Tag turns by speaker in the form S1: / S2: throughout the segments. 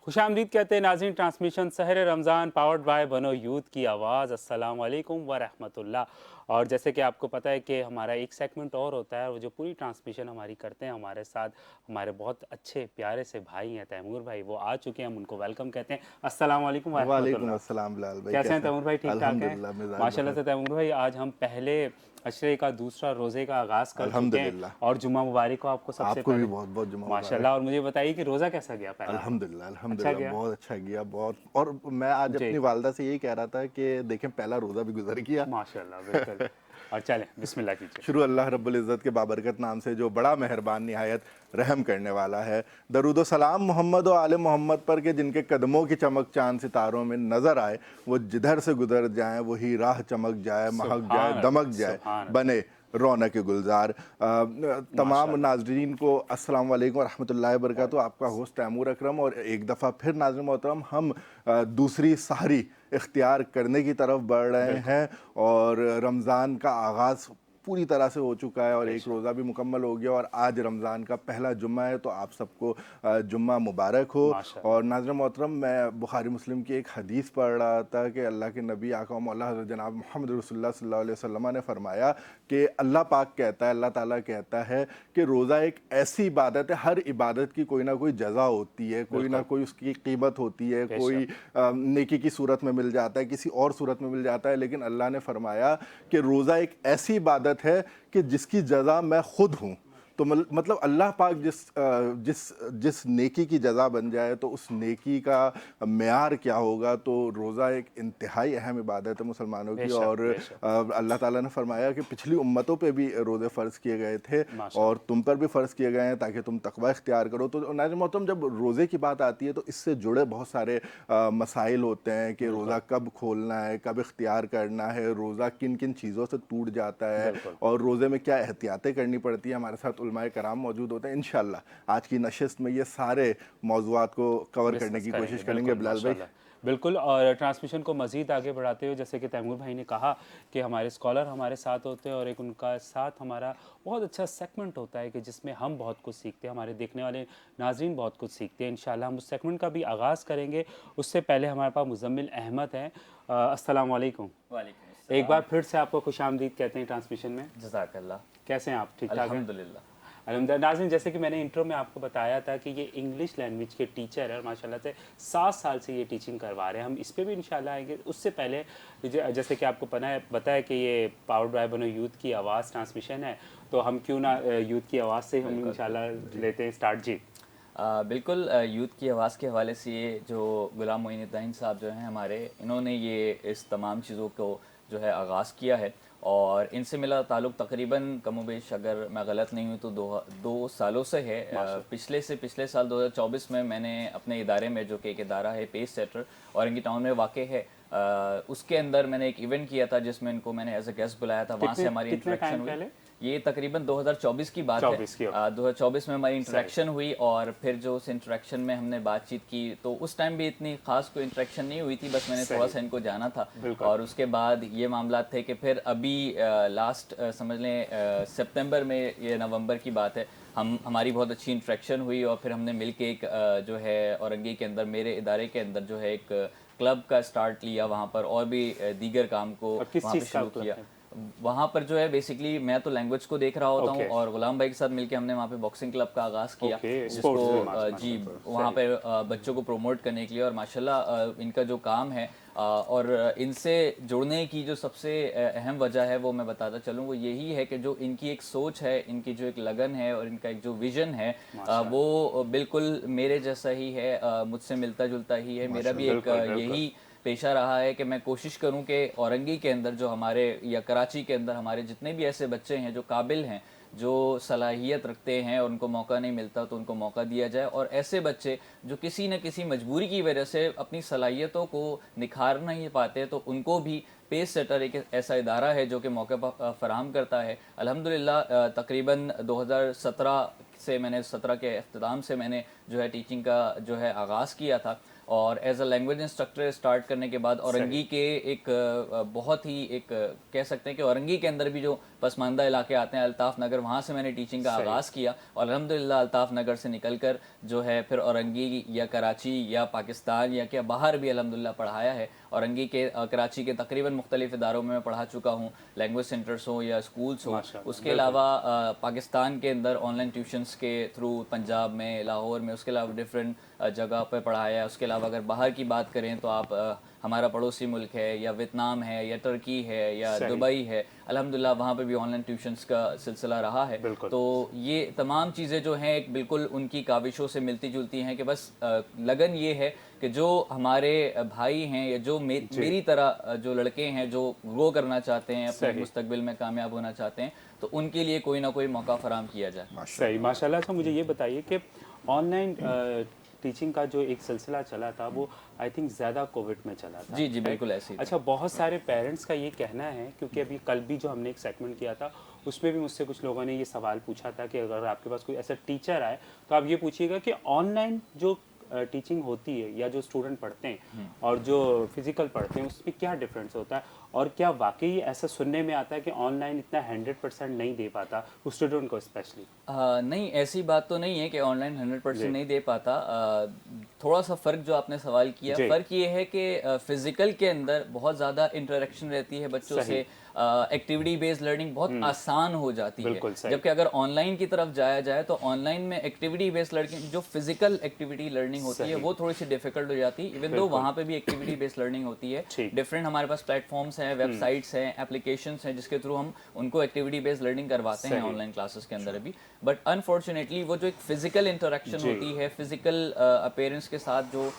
S1: खुशामदीद कहते हैं नाज़रीन। ट्रांसमिशन सहर रमज़ान पावर्ड बाय बनो यूथ की आवाज़। अस्सलाम वालेकुम व रहमतुल्लाह। और जैसे कि आपको पता है कि हमारा एक सेगमेंट और होता है, वो जो पूरी ट्रांसमिशन हमारी करते हैं हमारे साथ हमारे बहुत अच्छे प्यारे से भाई हैं तैमूर भाई। वो आ चुके हैं, हम उनको वेलकम कहते हैं। अस्सलाम वालेकुम व
S2: वालेकुम
S1: रहमतुल्लाह।
S2: अस्सलाम बिलाल भाई,
S1: कैसे हैं
S2: कैसे हैं?
S1: तैमूर भाई? ठीक ठाक हैं
S2: अल्हम्दुलिल्लाह, मिजाज
S1: माशाल्लाह
S2: बखैर।
S1: से। तैमूर भाई, आज हम पहले अशरे का दूसरा रोज़े का आगाज़ कर चुके हैं
S2: अल्हम्दुलिल्लाह,
S1: और जुम्मा मुबारक हो आपको सबसे
S2: आपको भी
S1: पहले
S2: बहुत बहुत जुमा
S1: माशाल्लाह।
S2: मुबारक।
S1: और मुझे बताइए कि रोज़ा कैसा गया पहला आपका?
S2: अल्हम्दुलिल्लाह
S1: अच्छा
S2: अल्हम्दुलिल्लाह,
S1: गया
S2: बहुत अच्छा गया बहुत। और मैं आज
S1: जी।
S2: अपनी वालदा से यही कह रहा था कि देखें, पहला रोज़ा भी गुजर गया।
S1: माशाल्लाह, बिल्कुल। और चलें बिस्मिल्लाह कीजिए।
S2: शुरू अल्लाह रब्बुल इज़्ज़त के बाबरकत नाम से, जो बड़ा मेहरबान निहायत रहम करने वाला है। दरूद सलाम मोहम्मद व आले मोहम्मद पर के जिनके कदमों की चमक चांद सितारों में नज़र आए, वो जिधर से गुजर जाएं वही राह चमक जाए, महक जाए,
S1: सुभान अल्लाह,
S2: दमक जाए,
S1: सुभान अल्लाह।
S2: बने रौनक गुलजार। तमाम
S1: माशाल्लाह।
S2: नाजरीन को अस्सलाम वालेकुम रहमतुल्लाहि व बरकातुहू। आपका होस्ट तैमूर अकरम, और एक दफ़ा फिर नाज़रीन मोहतरम हम दूसरी सहरी इख्तियार करने की तरफ बढ़ रहे
S1: बिल्कुल,
S2: हैं। और रमज़ान का आगाज़ पूरी तरह से हो चुका है और एक
S1: बेशक।
S2: रोज़ा भी मुकम्मल हो गया, और आज रमज़ान का पहला जुम्मा है, तो आप सबको जुम्मा मुबारक हो।
S1: माशाल्लाह।
S2: और नाज़रीन मोहतरम, मैं बुखारी मुस्लिम की एक हदीस पढ़ रहा था कि अल्लाह के नबी आका व मौला हज़रत जनाब मोहम्मद रसूलुल्लाह सल्लल्लाहु अलैहि वसल्लम ने फरमाया कि अल्लाह पाक कहता है, अल्लाह ताला कहता है कि रोज़ा एक ऐसी इबादत है, हर इबादत की कोई ना कोई जज़ा होती है, कोई ना
S1: बिल्कुल,
S2: कोई उसकी कीमत होती है, कोई
S1: बेशक।
S2: नेकी की सूरत में मिल जाता है, किसी और सूरत में मिल जाता है। लेकिन अल्लाह ने फरमाया कि रोज़ा एक ऐसी इबादत है कि जिसकी जज़ा मैं खुद हूँ। तो मतलब अल्लाह पाक जिस जिस नेकी की जज़ा बन जाए, तो उस नेकी का मेयार क्या होगा। तो रोज़ा एक इंतहाई अहम इबादत है मुसलमानों की।
S1: बेशक,
S2: और
S1: बेशक।
S2: अल्लाह ताला ने फरमाया कि पिछली उम्मतों पे भी रोज़े फ़र्ज़ किए गए थे, और
S1: माशाल्लाह।
S2: तुम पर भी फ़र्ज़ किए गए हैं ताकि तुम तकवा इख्तियार करो। तो नाज़रीन मोहतरम, जब रोज़े की बात आती है तो इससे जुड़े बहुत सारे मसाइल होते हैं कि
S1: बिल्कुल,
S2: रोज़ा कब खोलना है, कब इख्तियार करना है, रोज़ा किन किन चीज़ों से टूट जाता है,
S1: बिल्कुल।
S2: और रोज़े में क्या एहतियातें करनी पड़ती है। हमारे साथ उलमाए कराम मौजूद होते हैं। इंशाअल्लाह आज की नशिस्त में ये सारे मौज़ूआत को कवर करने
S1: डिस्कस
S2: की
S1: करेंगे,
S2: कोशिश करेंगे
S1: बिल्कुल
S2: बिलाल भाई।
S1: माशाल्लाह। बिल्कुल। और ट्रांसमिशन को मज़ीद आगे बढ़ाते हुए, जैसे कि तैमूर भाई ने कहा कि हमारे स्कॉलर हमारे साथ होते हैं और एक उनका साथ हमारा बहुत अच्छा सेगमेंट होता है कि जिसमें हम बहुत कुछ सीखते हैं, हमारे देखने वाले नाज़रीन बहुत कुछ सीखते हैं। इंशाल्लाह हम उस सेगमेंट का भी आगाज़ करेंगे। उससे पहले हमारे पास मुज़म्मिल अहमद हैं। अस्सलाम वालेकुम।
S3: वालेकुम
S1: एक बार
S3: अस्सलाम।
S1: फिर से आपको खुशामदीद कहते हैं ट्रांसमिशन में।
S3: जज़ाकल्लाह।
S1: कैसे हैं आप? ठीक ठाक हैं?
S3: अल्हम्दुलिल्लाह।
S1: अल्हम्दुलिल्लाह। नाज़रीन, जैसे कि मैंने इंट्रो में आपको बताया था कि ये इंग्लिश लैंग्वेज के टीचर हैं और माशाल्लाह से 7 साल से ये टीचिंग करवा रहे हैं। हम इस पे भी इंशाल्लाह आएंगे। उससे पहले जैसे कि आपको पता है कि ये पावर्ड बाय बनो यूथ की आवाज़ ट्रांसमिशन है, तो हम क्यों ना यूथ की आवाज़ से हम
S3: बिल्कुल
S1: इंशाल्लाह
S3: बिल्कुल
S1: लेते हैं स्टार्ट। जी।
S3: बिल्कुल। यूथ की आवाज़ के हवाले से ये जो गुलाम मोइनुद्दीन साहब जो हैं हमारे, इन्होंने ये इस तमाम चीज़ों को जो है आगाज़ किया है, और इनसे मेरा ताल्लुक़ तकरीबन कमोबेश, अगर मैं गलत नहीं हूँ तो दो सालों से है। पिछले साल 2024 में मैंने अपने इदारे में, जो कि एक इदारा है पेस सेटर औरंगी टाउन में वाक़ है, उसके अंदर मैंने एक इवेंट किया था जिसमें इनको मैंने एज ए गेस्ट बुलाया था। वहाँ से हमारी
S1: कितने
S3: इंटरेक्शन
S1: टाइम
S3: हुई।
S1: पहले?
S3: ये तकरीबन 2024 की बात है।
S1: 24 की।
S3: 2024 में हमारी इंटरेक्शन हुई, और फिर जो उस इंटरेक्शन में हमने बातचीत की, तो उस टाइम भी इतनी ख़ास कोई इंटरेक्शन नहीं हुई थी, बस मैंने थोड़ा सा इनको जाना था।
S1: बिल्कुल।
S3: और उसके बाद ये मामला थे कि फिर अभी लास्ट समझ लें सितंबर में, ये नवंबर की बात है, हमारी बहुत अच्छी इंटरेक्शन हुई, और फिर हमने मिल के एक जो है औरंगी के अंदर, मेरे इदारे के अंदर जो है एक क्लब का स्टार्ट लिया वहाँ पर, और भी दीगर काम को
S1: और किस
S3: वहाँ पे
S1: चीज़ का
S3: शुरू
S1: क्लब
S3: किया।
S1: है?
S3: वहाँ पर जो है बेसिकली मैं तो लैंग्वेज को देख रहा होता हूँ,
S1: ओके,
S3: और गुलाम भाई के साथ मिलके हमने वहाँ पे बॉक्सिंग क्लब का आगाज़ किया,
S1: ओके।
S3: जिसको
S1: स्पोर्ट्स में माशा
S3: जी
S1: माशाल्लाह,
S3: वहाँ
S1: सही।
S3: पे बच्चों को प्रमोट करने के लिए, और माशाल्लाह इनका जो काम है, और इनसे जुड़ने की जो सबसे अहम वजह है वो मैं बताता चलूँ, वो यही है कि जो इनकी एक सोच है, इनकी जो एक लगन है, और इनका एक जो विज़न है, वो बिल्कुल मेरे जैसा ही है, मुझसे मिलता जुलता ही है। मेरा भी एक
S1: बिल्कुल, बिल्कुल।
S3: यही पेशा रहा है कि मैं कोशिश करूं कि औरंगी के अंदर जो हमारे, या कराची के अंदर हमारे जितने भी ऐसे बच्चे हैं जो काबिल हैं, जो सलाहियत रखते हैं, और उनको मौका नहीं मिलता, तो उनको मौका दिया जाए। और ऐसे बच्चे जो किसी न किसी मजबूरी की वजह से अपनी सलाहियतों को निखार नहीं पाते, तो उनको भी पेस सेटर एक ऐसा इदारा है जो कि मौके फराहम करता है। अल्हम्दुलिल्लाह तकरीबन 2017 से, मैंने 17 के अख्ताम से मैंने जो है टीचिंग का जो है आगाज़ किया था, और as a language instructor start करने के बाद औरंगी के एक बहुत ही एक कह सकते हैं कि औरंगी के अंदर भी जो पसमानदा इलाके आते हैं, अल्ताफ़ नगर, वहाँ से मैंने टीचिंग का आगाज़ किया और अल्हम्दुलिल्लाह अल्ताफ़ नगर से निकल कर जो है फिर औरंगी या कराची या पाकिस्तान या क्या बाहर भी अल्हम्दुलिल्लाह पढ़ाया है। औरंगी के कराची के तकरीबन मुख्तलिफ इदारों में मैं पढ़ा चुका हूँ, लैंग्वेज सेंटर्स हो या स्कूल्स हो। उसके अलावा पाकिस्तान के अंदर ऑनलाइन ट्यूशन्स के थ्रू पंजाब में, लाहौर में, उसके अलावा डिफरेंट जगह पर पढ़ाया है। उसके अलावा अगर बाहर की बात करें तो आप हमारा पड़ोसी मुल्क है या वियतनाम है या तुर्की है या दुबई है, अल्हम्दुलिल्लाह वहाँ पे भी ऑनलाइन ट्यूशन्स का सिलसिला रहा है। तो ये तमाम चीज़ें जो हैं एक बिल्कुल उनकी काविशों से मिलती जुलती हैं कि बस लगन ये है कि जो हमारे भाई हैं या जो मेरी तरह जो लड़के हैं जो ग्रो करना चाहते हैं, अपने मुस्तकबिल में कामयाब होना चाहते हैं, तो उनके लिए कोई ना कोई मौका फराम किया जाए।
S1: सही, माशाल्लाह। तो मुझे ये बताइए कि ऑनलाइन टीचिंग का जो एक सिलसिला चला था वो आई थिंक ज़्यादा कोविड में चला था।
S3: जी जी बिल्कुल ऐसे ही।
S1: अच्छा, बहुत सारे पेरेंट्स का ये कहना है, क्योंकि अभी कल भी जो हमने एक सेगमेंट किया था उसमें भी मुझसे कुछ लोगों ने ये सवाल पूछा था कि अगर आपके पास कोई ऐसा टीचर आए तो आप ये पूछिएगा कि ऑनलाइन जो टीचिंग होती है या जो स्टूडेंट पढ़ते हैं और जो फिजिकल पढ़ते हैं उसमें क्या डिफरेंस होता है, और क्या वाकई ऐसा सुनने में आता है कि ऑनलाइन इतना 100% नहीं दे पाता उस स्टूडेंट को स्पेशली?
S3: नहीं, ऐसी बात तो नहीं है कि ऑनलाइन 100% नहीं दे पाता। थोड़ा सा फ़र्क जो आपने सवाल किया, फ़र्क ये है कि फ़िज़िकल के अंदर बहुत ज़्यादा इंटरेक्शन रहती है बच्चों से, एक्टिविटी बेस्ड लर्निंग बहुत आसान हो जाती है। जबकि अगर ऑनलाइन की तरफ जाया जाए तो ऑनलाइन में एक्टिविटी बेस्ड लर्निंग, जो फिजिकल एक्टिविटी लर्निंग होती है वो थोड़ी सी डिफिकल्ट हो जाती है। इवन दो वहाँ पे भी एक्टिविटी बेस्ड लर्निंग होती है। डिफरेंट हमारे पास प्लेटफॉर्म्स हैं, वेबसाइट्स हैं, एप्लीकेशंस हैं जिसके थ्रू हम उनको एक्टिविटी बेस्ड लर्निंग करवाते हैं ऑनलाइन क्लासेस के अंदर अभी। बट अनफॉर्चुनेटली वो जो एक फिजिकल इंटरेक्शन होती है, फिजिकल अपीयरेंस के साथ जो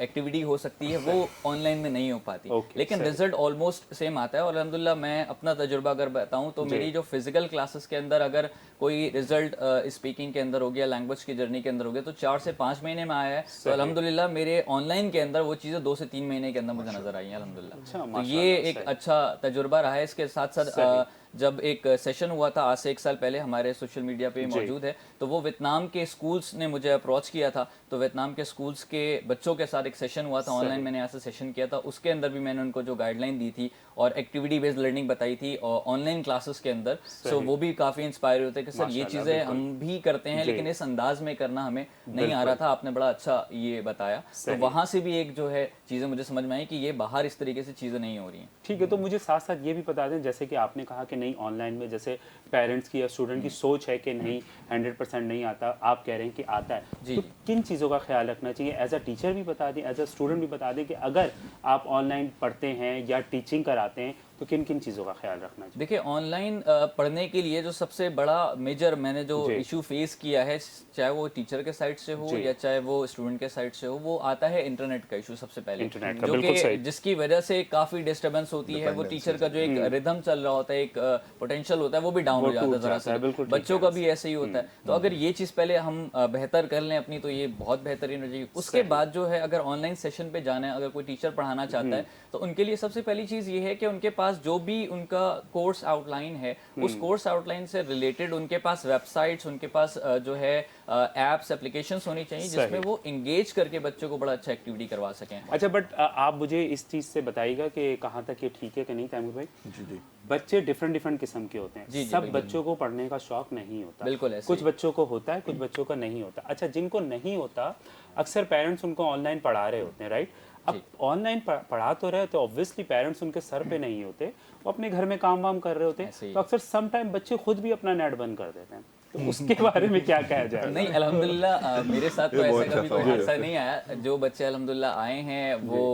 S3: एक्टिविटी हो सकती है वो ऑनलाइन में नहीं हो पाती। लेकिन रिजल्ट ऑलमोस्ट सेम आता है। और अल्हम्दुलिल्लाह मैं अपना तजुर्बा अगर बताऊं तो मेरी जो फिजिकल क्लासेस के अंदर अगर कोई रिजल्ट स्पीकिंग के अंदर हो गया, लैंग्वेज की जर्नी के अंदर हो गया, तो 4 से 5 महीने में आया है। तो अल्हम्दुलिल्लाह मेरे ऑनलाइन के अंदर वो चीज़ें 2 से 3 महीने के अंदर मुझे नजर आई हैं अल्हम्दुलिल्लाह। तो ये एक अच्छा तजुर्बा रहा है। इसके साथ साथ जब एक सेशन हुआ था आज से 1 साल पहले, हमारे सोशल मीडिया पे मौजूद है, तो वो वियतनाम के स्कूल्स ने मुझे अप्रोच किया था। तो वियतनाम के स्कूल्स के बच्चों के साथ एक सेशन हुआ था ऑनलाइन, मैंने ऐसा सेशन किया था। उसके अंदर भी मैंने उनको जो गाइडलाइन दी थी और एक्टिविटी बेस्ड लर्निंग बताई थी और ऑनलाइन क्लासेस के अंदर, सो वो भी काफ़ी इंस्पायर होते कि सर ये चीज़ें हम भी करते हैं लेकिन इस अंदाज में करना हमें नहीं आ रहा था, आपने बड़ा अच्छा ये बताया। तो वहाँ से भी एक जो है चीज़ें मुझे समझ में आई कि ये बाहर इस तरीके से चीज़ें नहीं हो रही हैं।
S1: ठीक है, तो मुझे साथ साथ ये भी बता दें, जैसे कि आपने कहा कि नहीं ऑनलाइन में जैसे पेरेंट्स की या स्टूडेंट की सोच है कि नहीं 100% नहीं आता, आप कह रहे हैं कि आता है, तो किन चीज़ों का ख्याल रखना चाहिए? एज अ टीचर भी बता दें, एज अ स्टूडेंट भी बता दें कि अगर आप ऑनलाइन पढ़ते हैं या टीचिंग कराते हैं तो किन किन चीज़ों का ख्याल रखना चाहिए?
S3: देखिए, ऑनलाइन पढ़ने के लिए जो सबसे बड़ा मेजर मैंने जो इशू फेस किया है, चाहे वो टीचर के साइड से हो या चाहे वो स्टूडेंट के साइड से हो, वो आता है इंटरनेट का इशू सबसे पहले, जो कि जिसकी वजह से काफ़ी डिस्टर्बेंस होती है। वो टीचर का जो एक रिदम चल रहा होता है, एक पोटेंशियल होता है, वो भी डाउन हो जाता है ज़रा सा। बच्चों का भी ऐसे ही होता है। तो अगर ये चीज़ पहले हम बेहतर कर लें अपनी, तो ये बहुत बेहतरीन हो जाएगी। उसके बाद जो है अगर ऑनलाइन सेशन पे जाना है, अगर कोई टीचर पढ़ाना चाहता है, तो उनके लिए सबसे पहली चीज़ ये है कि उनके पास जो भी उनका कोर्स आउटलाइन है, उस कोर्स आउटलाइन से रिलेटेड उनके पास वेबसाइट्स, उनके पास जो है एप्स, एप्लीकेशंस होनी चाहिए जिसमें वो इंगेज करके बच्चों को बड़ा अच्छा एक्टिविटी करवा सकें।
S1: अच्छा, बट आप मुझे इस चीज़ से बताइएगा कि कहाँ तक ये ठीक है कि नहीं तैमूर भाई?
S2: जी।
S1: बच्चे डिफरेंट किस्म के होते हैं। सब बच्चों को पढ़ने का शौक नहीं होता।
S3: बिल्कुल ऐसे
S1: कुछ बच्चों को होता है, कुछ बच्चों का नहीं होता। अच्छा, जिनको नहीं होता अक्सर पेरेंट्स उनको ऑनलाइन पढ़ा रहे होते हैं, राइट? अब ऑनलाइन पढ़ा तो रहे तो ऑब्वियसली पेरेंट्स उनके सर पे नहीं होते, वो अपने घर में काम वाम कर रहे होते हैं, तो अक्सर सम टाइम बच्चे खुद भी अपना नेट बंद कर देते हैं। तो उसके बारे में क्या कहा जाए?
S3: नहीं, अल्हम्दुलिल्लाह मेरे साथ तो ऐसा कभी कोई हादसा नहीं आया। जो बच्चे अल्हम्दुलिल्लाह आए हैं वो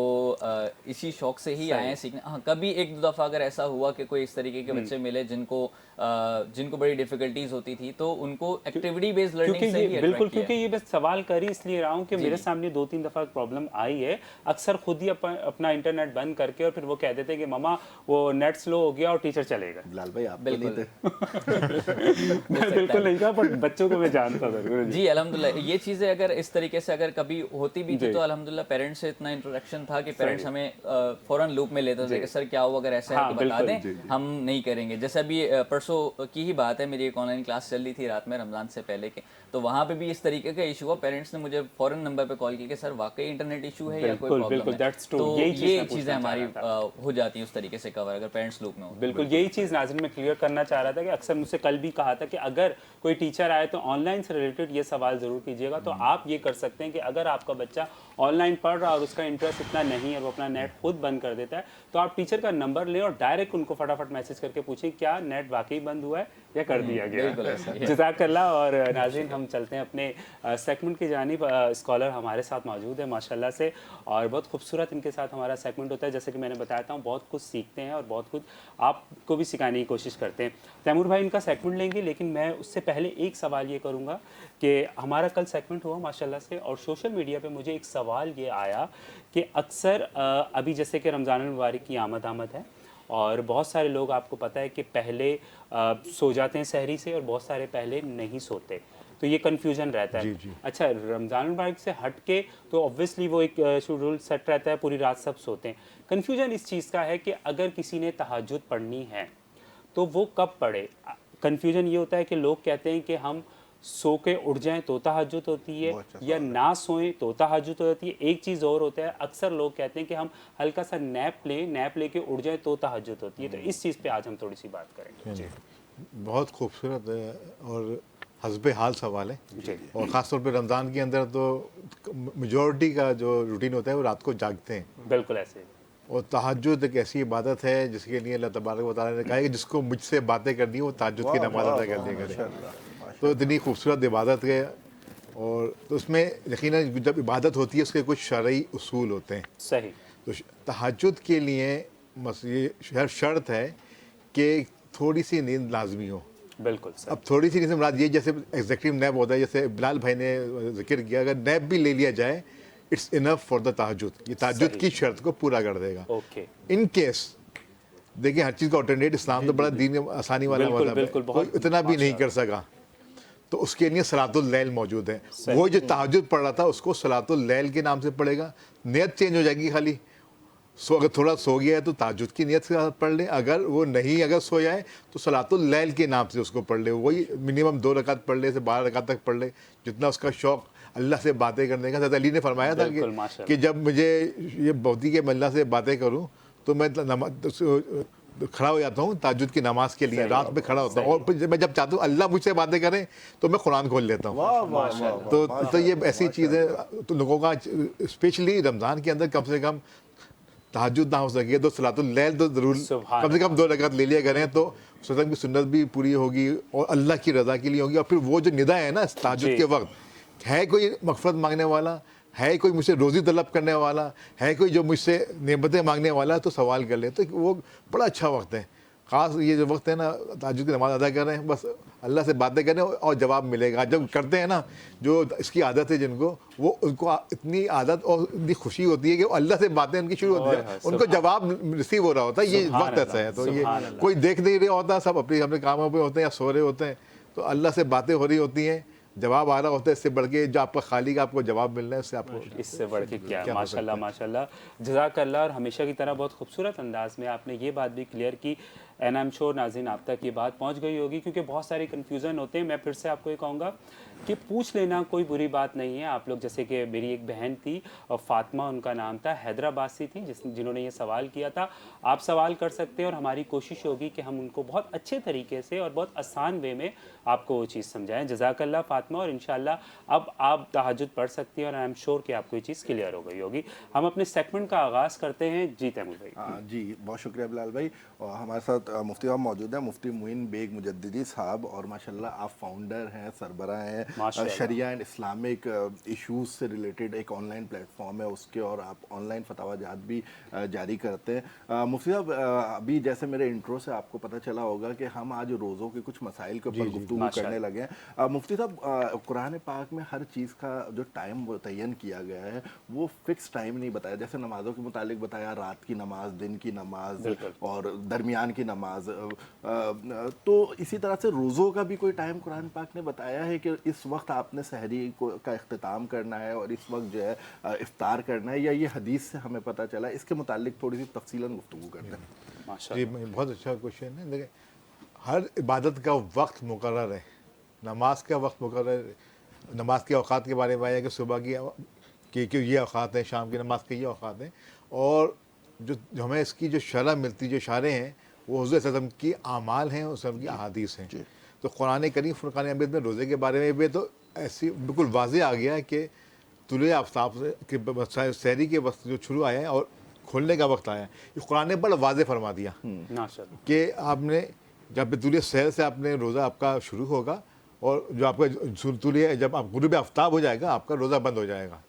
S3: इसी शौक से ही आए हैं सीखने। हाँ, कभी एक दो दफ़ा अगर ऐसा हुआ कि कोई इस तरीके के बच्चे मिले जिनको बड़ी डिफिकल्टीज होती थी, तो उनको एक्टिविटी बेस्ड लर्निंग से ही
S1: बिल्कुल, क्योंकि ये बस सवाल कर ही इसलिए रहा हूँ कि मेरे सामने 2-3 दफ़ा प्रॉब्लम आई है। अक्सर खुद ही अपना इंटरनेट बंद करके और फिर वो कह देते हैं कि मम्मा वो नेट स्लो हो गया और टीचर चलेगा।
S2: बिलाल भाई आप
S3: बिल्कुल
S2: तो नहीं थे।
S1: बिल्कुल نہیں کہا پر بچوں کو میں جانتا ضرور ہوں۔
S3: جی الحمدللہ یہ چیزیں اگر اس طریقے سے اگر کبھی ہوتی بھی تھی تو الحمدللہ پیرنٹس سے اتنا انٹریکشن تھا کہ پیرنٹس ہمیں فوراً لوپ میں لیتے تھے کہ سر کیا ہوا، اگر ایسا ہے تو بتا دیں، ہم نہیں کریں گے۔ جیسے ابھی پرسوں کی ہی بات ہے، میری ایک آن لائن کلاس چل رہی تھی رات میں رمضان سے پہلے کے، تو وہاں پہ بھی اس طریقے کا ایشو ہوا، پیرنٹس نے مجھے فوراً نمبر پہ کال کی کہ سر واقعی انٹرنیٹ ایشو ہے یا کوئی پرابلم ہے، تو یہ چیزیں ہماری ہو جاتی ہیں اس طریقے سے کور اگر پیرنٹس لوپ میں ہو۔
S1: بالکل یہی چیز ناظرین میں کلیئر کرنا چاہ رہا تھا کہ اکثر مجھ سے کل بھی کہا تھا کہ اگر کوئی ٹیچر آئے تو آن لائن سے ریلیٹڈ یہ سوال ضرور کیجیے گا۔ تو آپ یہ کر سکتے ہیں کہ اگر آپ کا بچہ آن لائن پڑھ رہا اور اس کا انٹرسٹ اتنا نہیں ہے اور وہ اپنا نیٹ خود بند کر دیتا ہے تو آپ ٹیچر کا نمبر لیں اور ڈائریکٹ ان کو فٹافٹ میسج کر کے پوچھیں کیا نیٹ واقعی بند ہوا ہے یا کر دیا گیا۔ جزاک اللہ۔ اور ناظرین ہم چلتے ہیں اپنے سیگمنٹ کی جانب۔ اسکالر ہمارے ساتھ موجود ہے ماشاءاللہ سے، اور بہت خوبصورت ان کے ساتھ ہمارا سیگمنٹ ہوتا ہے، جیسے کہ میں نے بتایا تھا بہت کچھ سیکھتے ہیں اور بہت کچھ آپ کو بھی سکھانے کی کوشش کرتے ہیں۔ تیمور بھائی ان کا سیگمنٹ لیں گے، لیکن میں اس سے پہلے ایک سوال یہ کروں گا کہ ہمارا کل سیگمنٹ ہوا ماشاءاللہ سے، اور سوشل میڈیا پہ مجھے ایک سوال یہ آیا کہ اکثر ابھی جیسے کہ رمضان المبارک کی آمد ہے اور بہت سارے لوگ آپ کو پتہ ہے کہ پہلے سو جاتے ہیں سحری سے اور بہت سارے پہلے نہیں سوتے، تو یہ کنفیوژن رہتا ہے۔ اچھا رمضان المبارک سے ہٹ کے تو اوبویسلی وہ ایک شیڈول سیٹ رہتا ہے، پوری رات سب سوتے ہیں۔ کنفیوژن اس چیز کا ہے کہ اگر کسی نے تہجد پڑھنی ہے تو وہ کب پڑھے۔ کنفیوژن یہ ہوتا ہے کہ لوگ کہتے ہیں کہ ہم سو کے اٹھ جائیں تو تہجد ہوتی ہے یا نہ سوئیں تو تہجد ہوتی ہے۔ ایک چیز اور ہوتا ہے، اکثر لوگ کہتے ہیں کہ ہم ہلکا سا نیپ لے کے اٹھ جائیں تو تہجد ہوتی ہے۔ تو اس چیز پہ آج ہم تھوڑی سی بات کریں گے۔ جی
S4: بہت خوبصورت ہے اور حسب حال سوال ہے، اور خاص طور پہ رمضان کے اندر تو میجورٹی کا جو روٹین ہوتا ہے وہ رات کو جاگتے ہیں،
S1: بالکل ایسے ہی۔
S4: اور تہجد ایک ایسی عبادت ہے جس کے لیے اللہ تبارک و تعالیٰ نے کہا ہے کہ جس کو مجھ سے باتیں کرنی ہے وہ تہجد کی نماز ادا کر لیا کرے۔ تو اتنی خوبصورت عبادت ہے، اور تو اس میں یقیناً جب عبادت ہوتی ہے اس کے کچھ شرعی اصول ہوتے ہیں۔
S1: صحیح۔
S4: تو تہجد کے لیے یہ شرط ہے کہ تھوڑی سی نیند لازمی ہو۔
S1: بالکل صحیح۔
S4: اب تھوڑی سی نیند سے مراد یہ جیسے ایگزیکٹو نیپ ہوتا ہے، جیسے بلال بھائی نے ذکر کیا، اگر نیپ بھی لے لیا جائے اٹس انف فار دا تہجد، یہ تہجد کی شرط کو پورا کر دے گا۔
S1: اوکے۔
S4: ان کیس دیکھیں ہر چیز کا آلٹرنیٹ، اسلام تو بڑا دین آسانی والا مذہب ہے، کوئی اتنا بھی نہیں کر سکا تو اس کے لیے صلاۃ اللیل موجود ہے۔ وہ جو تہجد پڑھ رہا تھا اس کو صلاۃ اللیل کے نام سے پڑھے گا، نیت چینج ہو جائے گی خالی۔ اگر تھوڑا سو گیا ہے تو تہجد کی نیت سے پڑھ لیں، اگر وہ نہیں اگر سویا ہے تو صلاۃ اللیل کے نام سے اس کو پڑھ لے، وہی منیمم 2 رکعت پڑھ لے سے 12 رکعت تک پڑھ لے، جتنا اس کا شوق اللہ سے باتیں کرنے کا۔ حضرت علی نے فرمایا تھا کہ جب مجھے یہ بہتی کہ میں اللہ سے باتیں کروں تو میں کھڑا ہو جاتا ہوں تہجد کی نماز کے لیے، رات میں کھڑا ہوتا ہوں، اور میں جب چاہتا ہوں اللہ مجھ سے باتیں کریں تو میں قرآن کھول لیتا ہوں۔ تو یہ ایسی چیز ہے، تو لوگوں کا اسپیشلی رمضان کے اندر کم سے کم تہجد نہ ہو سکے تو صلاۃ اللیل تو ضرور کم سے کم 2 رکعت لے لیا کریں، تو وسلم کی سنت بھی پوری ہوگی اور اللہ کی رضا کے لیے ہوگی۔ اور پھر وہ جو ندا ہے نا تہجد کے وقت، ہے کوئی مغفرت مانگنے والا، ہے کوئی مجھ سے روزی طلب کرنے والا، ہے کوئی جو مجھ سے نعمتیں مانگنے والا تو سوال کر لے، تو وہ بڑا اچھا وقت ہے۔ خاص یہ جو وقت ہے نا تہجد کی نماز ادا کر رہے ہیں، بس اللہ سے باتیں کریں اور جواب ملے گا۔ جب کرتے ہیں نا جو اس کی عادت ہے جن کو، وہ ان کو اتنی عادت اور اتنی خوشی ہوتی ہے کہ وہ اللہ سے باتیں ان کی شروع ہوتی ہیں، ان کو جواب ریسیو ہو رہا ہوتا ہے۔ یہ وقت ایسا ہے، تو یہ کوئی دیکھ نہیں رہا ہوتا، سب اپنے کاموں پہ ہوتے ہیں یا سو رہے ہوتے ہیں، تو اللہ سے باتیں ہو رہی ہوتی ہیں، جواب آ رہا ہوتا ہے۔ اس سے بڑھ کے جو آپ کا خالی کا آپ کو جواب ملنا ہے، اس سے آپ کو
S1: اس سے بڑھ کے کیا، ماشاءاللہ ماشاءاللہ، جزاک اللہ۔ اور ہمیشہ کی طرح بہت خوبصورت انداز میں آپ نے یہ بات بھی کلیئر کی، اینڈ آئی ایم شیور ناظرین آپ تک یہ بات پہنچ گئی ہوگی، کیونکہ بہت ساری کنفیوژن ہوتے ہیں۔ میں پھر سے آپ کو یہ کہوں گا کہ پوچھ لینا کوئی بری بات نہیں ہے۔ آپ لوگ جیسے کہ میری ایک بہن تھی فاطمہ ان کا نام تھا، حیدرآباد سے تھی، جنہوں نے یہ سوال کیا تھا۔ آپ سوال کر سکتے ہیں اور ہماری کوشش ہوگی کہ ہم ان کو بہت اچھے طریقے سے اور بہت آسان وے میں آپ کو وہ چیز سمجھائیں۔ جزاک اللہ فاطمہ، اور انشاءاللہ اب آپ تہجد پڑھ سکتی ہیں اور آئی ایم شیور کہ آپ کو یہ چیز کلیئر ہو گئی ہوگی۔ ہم اپنے سیگمنٹ کا آغاز کرتے ہیں۔ جی تیمور بھائی۔
S2: جی بہت شکریہ بلال بھائی۔ اور ہمارے ساتھ مفتی صاحب موجود ہیں، مفتی معین بیگ مجددی صاحب، اور ماشاءاللہ آپ فاؤنڈر ہیں، سربراہ ہیں شریعہ اینڈ اسلامک ایشوز سے ریلیٹڈ ایک آن لائن پلیٹ فارم ہے اس کے، اور آپ آن لائن فتاوی جات بھی جاری کرتے ہیں۔ مفتی صاحب ابھی جیسے میرے انٹرو سے آپ کو پتہ چلا ہوگا کہ ہم آج روزوں کے کچھ مسائل کے اوپر گفتگو کرنے لگے ہیں۔ مفتی صاحب قرآن پاک میں ہر چیز کا جو ٹائم متعین کیا گیا ہے وہ فکس ٹائم نہیں بتایا، جیسے نمازوں کے متعلق بتایا رات کی نماز، دن کی نماز اور درمیان کی नमाज। तो इसी तरह से रोज़ों का भी कोई टाइम कुरान पाक ने बताया है कि इस वक्त आपने सहरी का इख्तिताम करना है और इस वक्त जो है इफ्तार करना है, या ये हदीस से हमें पता चला? इसके मुतालिक थोड़ी सी तफसीलन गुफ्तगू करते हैं।
S1: माशाल्लाह।
S4: जी बहुत अच्छा क्वेश्चन है। देखिए हर इबादत का वक्त मुकर्रर है, नमाज का वक्त मुकर्रर है। नमाज के औकात के बारे में आया कि सुबह की ये औकात है, शाम की नमाज के ये औकात हैं, और जो हमें इसकी जो शरह मिलती, जो इशारे हैं, वो हुज़ूर सल्लल्लाहु अलैहि वसल्लम की आमाल हैं, उस की अहादीस हैं। तो कुरान करीम फुरक़ान हमीद में रोज़े के बारे में भी तो ऐसी बिल्कुल वाज़े आ गया है कि तुले आफ्ताब से सहरी के वक्त जो शुरू आया है और खोलने का वक्त आया है, ये कुरान ने बड़ा वाज़े फरमा दिया
S1: माशाल्लाह।
S4: कि आपने जब तुले सहर से आपने रोज़ा आपका शुरू होगा, और जो आपका तुले जब आप गुरूब आफ्ताब हो जाएगा, आपका रोज़ा बंद हो जाएगा।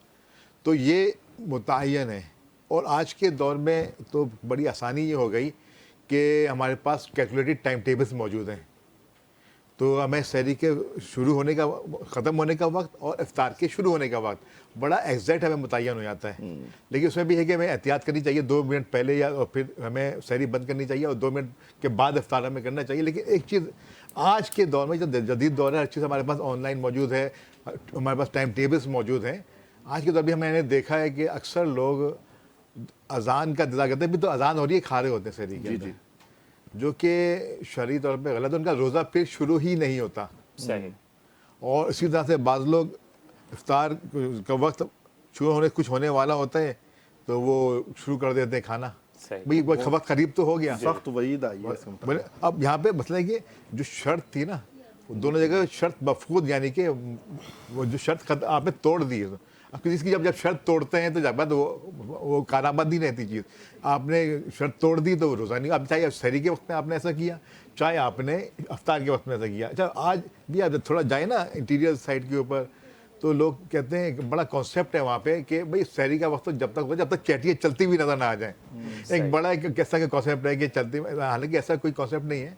S4: तो ये मुतय्यन है। और आज के दौर में तो बड़ी आसानी ये हो गई कि हमारे पास कैलकुलेटेड टाइम टेबल्स मौजूद हैं। तो हमें सहरी के शुरू होने का, ख़त्म होने का वक्त और इफ्तार के शुरू होने का वक्त बड़ा एग्जैक्ट हमें मुतय्यन हो जाता है। लेकिन उसमें भी है कि हमें एहतियात करनी चाहिए, 2 मिनट पहले या और फिर हमें सहरी बंद करनी चाहिए, और 2 मिनट के बाद इफ्तार हमें करना चाहिए। लेकिन एक चीज़ आज के दौर में, जो जदीद दौर है, हर चीज़ हमारे पास ऑनलाइन मौजूद है, हमारे पास टाइम टेबल्स मौजूद हैं। आज के दौर में मैंने देखा है कि अक्सर लोग अजान का इंतज़ार करते हैं, भी तो अजान हो रही है, खा रहे होते हैं सहरी के अंदर, जो कि शरई तौर पे गलत है। उनका रोज़ा फिर शुरू ही नहीं होता।
S1: सही।
S4: और इसी तरह से बाज़ लोग इफ्तार का वक्त शुरू होने कुछ होने वाला होता है तो वो शुरू कर देते हैं खाना।
S1: सही।
S4: भाई वो खबर करीब तो हो गया।
S2: सख्त वईद आई है इसके मुताबिक।
S4: बोले अब यहाँ पे मसला है कि जो शर्त थी ना, वो दोनों जगह शर्त मफकूद, यानी कि वो जो शर्त आपने तोड़ दी है। अब किसी की जब शर्त तोड़ते हैं तो जब बात वो काराबंद ही रहती चीज़। आपने शर्त तोड़ दी तो रोज़ा नहीं। अब चाहे सहरी के वक्त में आपने ऐसा किया, चाहे आपने अफ्तार के वक्त में ऐसा किया। अच्छा आज भी आप थोड़ा जाए ना इंटीरियर साइड के ऊपर, तो लोग कहते हैं एक बड़ा कॉन्सेप्ट है वहाँ पे कि भाई सहरी का वक्त तो जब तक हो, जब तक चैटियाँ चलती हुई नज़र ना आ जाए। एक बड़ा एक कैसा का कॉन्सेप्ट है कि चलती, हालांकि ऐसा कोई कॉन्सेप्ट नहीं है।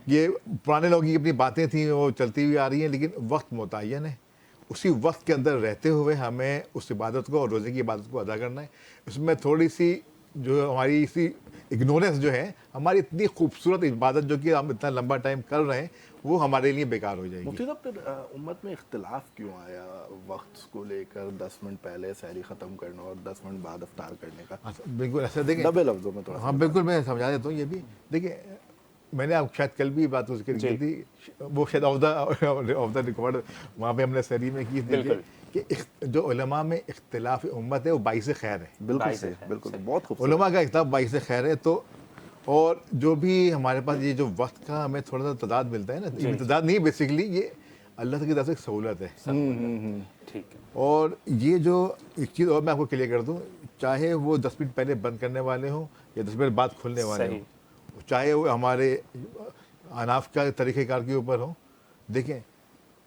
S4: ये पुराने लोगों की अपनी बातें थी, वो चलती हुई आ रही हैं, लेकिन वक्त मुतय्यन है। उसी वक्त के अंदर रहते हुए हमें उस इबादत को और रोज़े की इबादत को अदा करना है। उसमें थोड़ी सी जो हमारी इसी इग्नोरेंस जो है, हमारी इतनी खूबसूरत इबादत जो कि हम इतना लंबा टाइम कर रहे हैं, वो हमारे लिए बेकार हो जाएगी।
S2: मुफ्ती साहब, फिर उम्मत में इख्तिलाफ क्यों आया वक्त को लेकर? 10 मिनट पहले सहरी ख़त्म करना और 10 मिनट बाद इफ्तार करने का।
S4: बिल्कुल ऐसा देखें,
S2: दबे लफ्ज़ों में थोड़ा सा।
S4: हाँ बिल्कुल, मैं समझा देता हूँ। ये भी देखिए, मैंने आप शायद कल भी बात उसके की थी, वो शायद ऑफ द रिकॉर्ड वहाँ पे हमने सहरी में की थी कि जो उलमा में इख्तिलाफ उम्मत है वो बाइस खैर है।
S2: बिल्कुल सही, बिल्कुल बहुत खूबसूरत।
S4: उलमा का इख्तिलाफ बाइस खैर है। तो और जो भी हमारे पास ये जो वक्त का हमें थोड़ा सा तदाद मिलता है ना, इम्तदाद नहीं, बेसिकली ये अल्लाह की तरफ से एक सहूलत है।
S1: ठीक है।
S4: और ये जो एक चीज़ और मैं आपको क्लियर कर दूँ, चाहे वो 10 मिनट पहले बंद करने वाले हों या 10 मिनट बाद खुलने वाले हों, चाहे वो हमारे अनाफ का तरीक़ेकार के ऊपर हो, देखें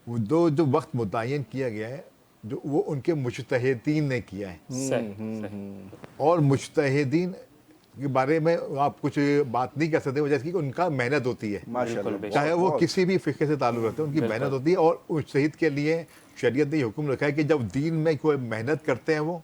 S4: वो जो वक्त मुतय्यन किया गया है, जो वो उनके मुज्तहिदीन ने किया है।
S1: सही।
S4: और मुज्तहिदीन के बारे में आप कुछ बात नहीं कर सकते, वजह इसकी कि उनका मेहनत होती है।
S2: माशाल्लाह,
S4: चाहे वो किसी भी फ़िक़े से ताल्लुक़ रखते हैं, उनकी मेहनत होती है। और मुज्तहिद के लिए शरीयत ने हुक्म रखा है कि जब दीन में कोई मेहनत करते हैं, वो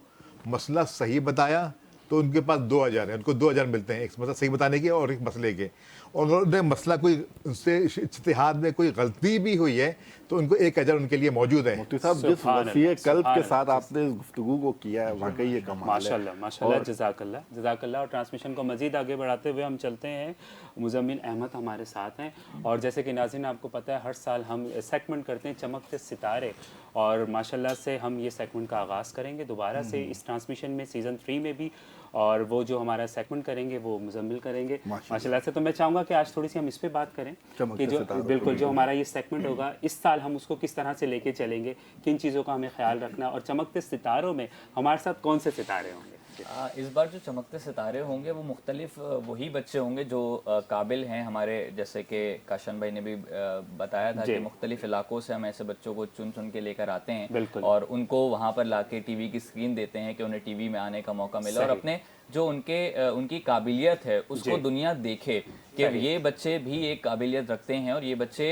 S4: मसला सही बताया, तो उनके पास 2000 है, उनको 2000 मिलते हैं, एक मसला सही बताने के और एक मसले के। और उन्होंने मसला कोई उनसे इज्तिहाद में कोई गलती भी हुई है तो उनको 1 अजर उनके लिए मौजूद है।
S2: मुफ्ती साहब, जिस वसीए कल्ब के साथ आपने इस गुफ्तगू को किया है, वाकई ये कमाल है।
S1: माशाल्लाह, माशाल्लाह, जज़ाकल्लाह, जज़ाकल्लाह। और ट्रांसमिशन को मज़ीद आगे बढ़ाते हुए हम चलते हैं, मुज़म्मिल अहमद हमारे साथ हैं। और जैसे कि नाज़रीन आपको पता है, हर साल हम सेगमेंट करते हैं चमकते सितारे, और माशाल्लाह से हम ये सेगमेंट का आगाज़ करेंगे दोबारा से इस ट्रांसमिशन में, सीज़न 3 में भी। और वो जो हमारा सेगमेंट करेंगे वो मुज़म्मिल करेंगे माशाल्लाह से। तो मैं चाहूँगा कि आज थोड़ी सी हम इस पे बात करें कि जो बिल्कुल जो हमारा ये सेगमेंट होगा इस साल, हम उसको किस तरह से लेके चलेंगे, किन चीज़ों का हमें ख्याल रखना, और चमकते सितारों में हमारे साथ कौन से सितारे होंगे।
S3: इस बार जो चमकते सितारे होंगे वो मुख्तलिफ वही बच्चे होंगे जो काबिल हैं हमारे, जैसे कि काशन भाई ने भी बताया था कि मुख्तलिफ इलाकों से हम ऐसे बच्चों को चुन चुन के लेकर आते हैं और उनको वहाँ पर लाके टीवी की स्क्रीन देते हैं कि उन्हें टीवी में आने का मौका मिले और अपने जो उनकी काबिलियत है उसको दुनिया देखे कि ये बच्चे भी एक काबिलियत रखते हैं और ये बच्चे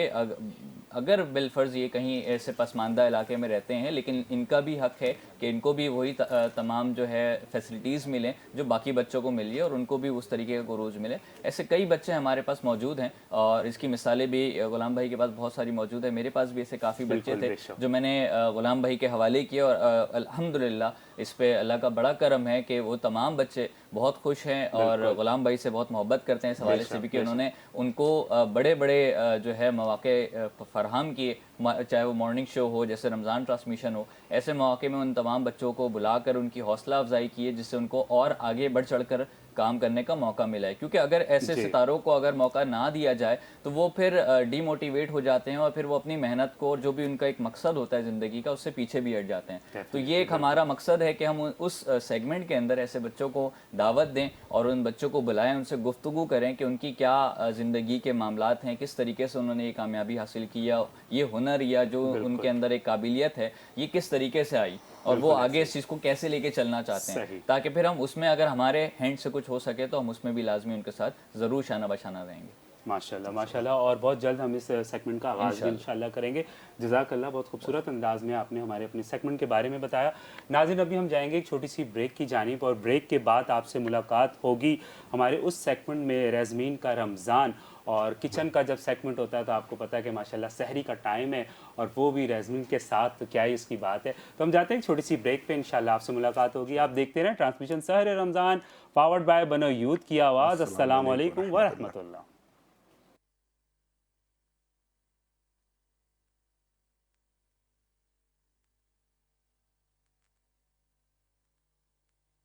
S3: اگر بالفرض یہ کہیں ایسے پسماندہ علاقے میں رہتے ہیں لیکن ان کا بھی حق ہے کہ ان کو بھی وہی تمام جو ہے فیسلٹیز ملیں جو باقی بچوں کو ملی ہے اور ان کو بھی اس طریقے کا عروج ملے. ایسے کئی بچے ہمارے پاس موجود ہیں اور اس کی مثالیں بھی غلام بھائی کے پاس بہت ساری موجود ہیں. میرے پاس بھی ایسے کافی بچے تھے جو میں نے غلام بھائی کے حوالے کیے اور الحمدللہ اس پہ اللہ کا بڑا کرم ہے کہ وہ تمام بچے بہت خوش ہیں اور غلام بھائی سے بہت محبت کرتے ہیں اس حوالے سے بھی کہ انہوں نے ان کو بڑے بڑے جو ہے مواقع فراہم کیے, چاہے وہ مارننگ شو ہو, جیسے رمضان ٹرانسمیشن ہو. ایسے مواقع میں ان تمام بچوں کو بلا کر ان کی حوصلہ افزائی کی ہے جس سے ان کو اور آگے بڑھ چڑھ کر کام کرنے کا موقع ملا ہے. کیونکہ اگر ایسے ستاروں کو اگر موقع نہ دیا جائے تو وہ پھر ڈی موٹیویٹ ہو جاتے ہیں اور پھر وہ اپنی محنت کو اور جو بھی ان کا ایک مقصد ہوتا ہے زندگی کا اس سے پیچھے بھی ہٹ جاتے ہیں. تو یہ ایک ہمارا مقصد ہے کہ ہم اس سیگمنٹ کے اندر ایسے بچوں کو دعوت دیں اور ان بچوں کو بلائیں, ان سے گفتگو کریں کہ ان کی کیا زندگی کے معاملات ہیں, کس طریقے سے انہوں نے یہ کامیابی حاصل کی یا یہ ہنر یا جو ان کے اندر ایک قابلیت ہے یہ کس طریقے سے آئی اور وہ آگے اس چیز کو کیسے لے کے چلنا چاہتے ہیں, تاکہ پھر ہم اس میں اگر ہمارے ہینڈ سے کچھ ہو سکے تو ہم اس میں بھی لازمی ان کے ساتھ ضرور شانہ بشانہ رہیں گے.
S1: ماشاءاللہ ماشاءاللہ, اور بہت جلد ہم اس سیگمنٹ کا آغاز بھی انشاءاللہ کریں گے. جزاک اللہ, بہت خوبصورت انداز میں آپ نے ہمارے اپنے سیگمنٹ کے بارے میں بتایا. ناظرین ابھی ہم جائیں گے ایک چھوٹی سی بریک کی جانب اور بریک کے بعد آپ سے ملاقات ہوگی ہمارے اس سیگمنٹ میں ریزمین کا رمضان. اور کچن کا جب سیگمنٹ ہوتا ہے تو آپ کو پتہ ہے کہ ماشاءاللہ سحری کا ٹائم ہے اور وہ بھی ریزمین کے ساتھ, تو کیا ہی اس کی بات ہے. تو ہم جاتے ہیں ایک چھوٹی سی بریک پہ, انشاءاللہ آپ سے ملاقات ہوگی. آپ دیکھتے رہیں ٹرانسمیشن سحر رمضان پاورڈ بائی بنو یوتھ کی آواز. السلام علیکم ورحمۃ اللہ.